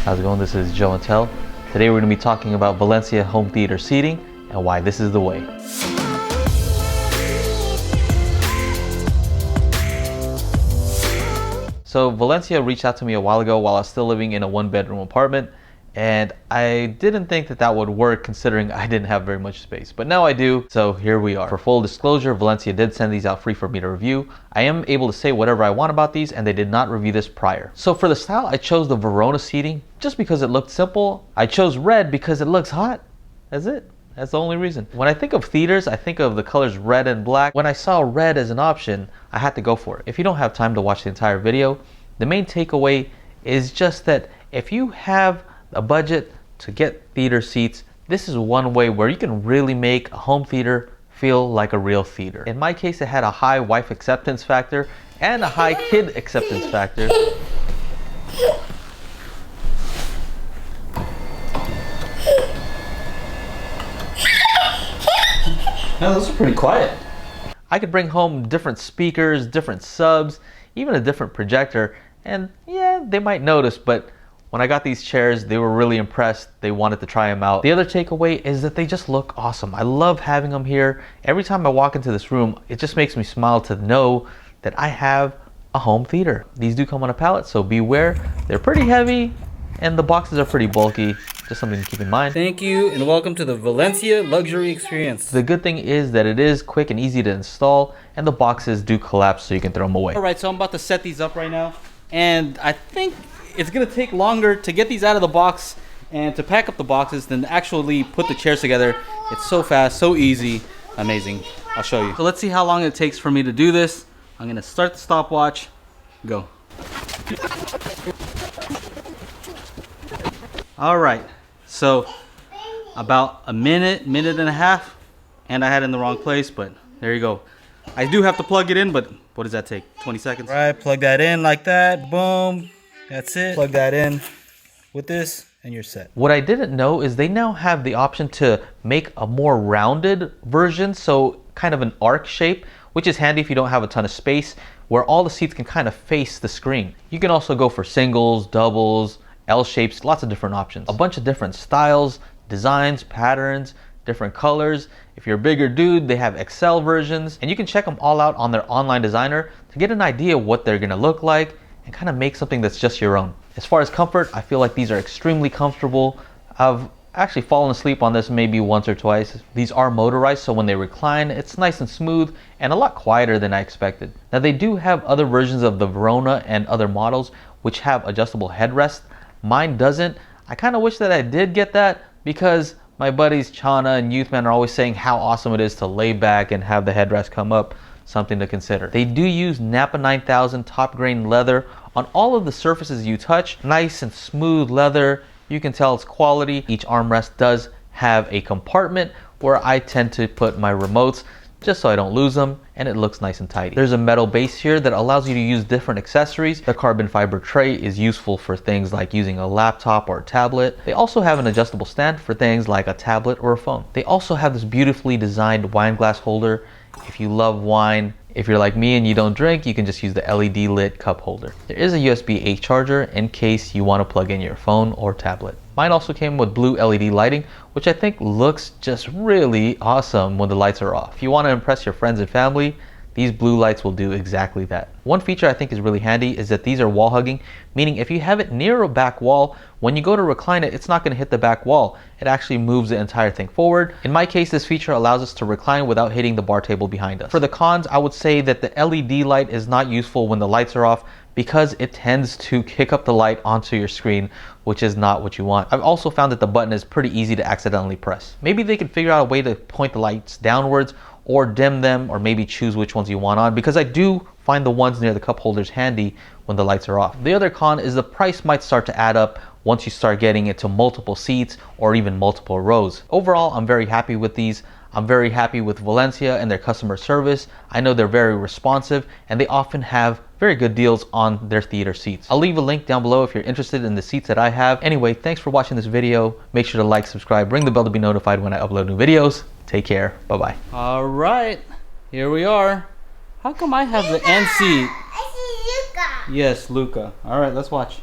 How's it going? This is Joe and Tell. Today we're going to be talking about Valencia home theater seating and why this is the way. So Valencia reached out to me a while ago while I was still living in a one-bedroom apartment, and I didn't think that would work considering I didn't have very much space, but now I do, so here we are. For full disclosure, Valencia did send these out free for me to review. I am able to say whatever I want about these, and they did not review this prior. So for the style, I chose the VERONA seating just because it looked simple. I chose red because it looks hot. That's it. That's the only reason. When I think of theaters, I think of the colors red and black. When I saw red as an option, I had to go for it. If you don't have time to watch the entire video, the main takeaway is just that if you have a budget to get theater seats, this is one way where you can really make a home theater feel like a real theater. In my case, it had a high wife acceptance factor and a high kid acceptance factor. Now, those are pretty quiet. I could bring home different speakers, different subs, even a different projector, and yeah, they might notice, but when I got these chairs, they were really impressed. They wanted to try them out. The other takeaway is that they just look awesome. I love having them here. Every time I walk into this room, it just makes me smile to know that I have a home theater. These do come on a pallet, so beware. They're pretty heavy and the boxes are pretty bulky. Just something to keep in mind. Thank you and welcome to the Valencia luxury experience. The good thing is that it is quick and easy to install, and the boxes do collapse so you can throw them away. All right, so I'm about to set these up right now, and I think it's gonna take longer to get these out of the box and to pack up the boxes than to actually put the chairs together. It's so fast, so easy, amazing. I'll show you. So let's see how long it takes for me to do this. I'm gonna start the stopwatch, go. All right, so about a minute and a half, and I had it in the wrong place, but there you go. I do have to plug it in, but what does that take? 20 seconds? All right, plug that in like that, boom. That's it. Plug that in with this and you're set. What I didn't know is they now have the option to make a more rounded version, so kind of an arc shape, which is handy if you don't have a ton of space, where all the seats can kind of face the screen. You can also go for singles, doubles, L shapes, lots of different options. A bunch of different styles, designs, patterns, different colors. If you're a bigger dude, they have XL versions, and you can check them all out on their online designer to get an idea of what they're gonna look like and kind of make something that's just your own. As far as comfort, I feel like these are extremely comfortable. I've actually fallen asleep on this maybe once or twice. These are motorized, so when they recline, it's nice and smooth and a lot quieter than I expected. Now, they do have other versions of the VERONA and other models which have adjustable headrests. Mine doesn't. I kind of wish that I did get that because my buddies Chana and Youthman are always saying how awesome it is to lay back and have the headrest come up. Something to consider. They do use Napa 9000 top grain leather on all of the surfaces you touch. Nice and smooth leather. You can tell it's quality. Each armrest does have a compartment where I tend to put my remotes just so I don't lose them, and it looks nice and tidy. There's a metal base here that allows you to use different accessories. The carbon fiber tray is useful for things like using a laptop or a tablet. They also have an adjustable stand for things like a tablet or a phone. They also have this beautifully designed wine glass holder. If you love wine, if you're like me and you don't drink, you can just use the LED lit cup holder. There is a USB-A charger in case you want to plug in your phone or tablet. Mine also came with blue LED lighting, which I think looks just really awesome when the lights are off. If you want to impress your friends and family, these blue lights will do exactly that. One feature I think is really handy is that these are wall hugging, meaning if you have it near a back wall, when you go to recline it, it's not going to hit the back wall. It actually moves the entire thing forward. In my case, this feature allows us to recline without hitting the bar table behind us. For the cons, I would say that the LED light is not useful when the lights are off because it tends to kick up the light onto your screen, which is not what you want. I've also found that the button is pretty easy to accidentally press. Maybe they could figure out a way to point the lights downwards or dim them, or maybe choose which ones you want on, because I do find the ones near the cup holders handy when the lights are off. The other con is the price might start to add up once you start getting into multiple seats or even multiple rows. Overall, I'm very happy with these. I'm very happy with Valencia and their customer service. I know they're very responsive and they often have very good deals on their theater seats. I'll leave a link down below if you're interested in the seats that I have. Anyway, thanks for watching this video. Make sure to like, subscribe, ring the bell to be notified when I upload new videos. Take care. Bye-bye. All right, here we are. How come I have the NC? I see Luca. Yes, Luca. All right, let's watch.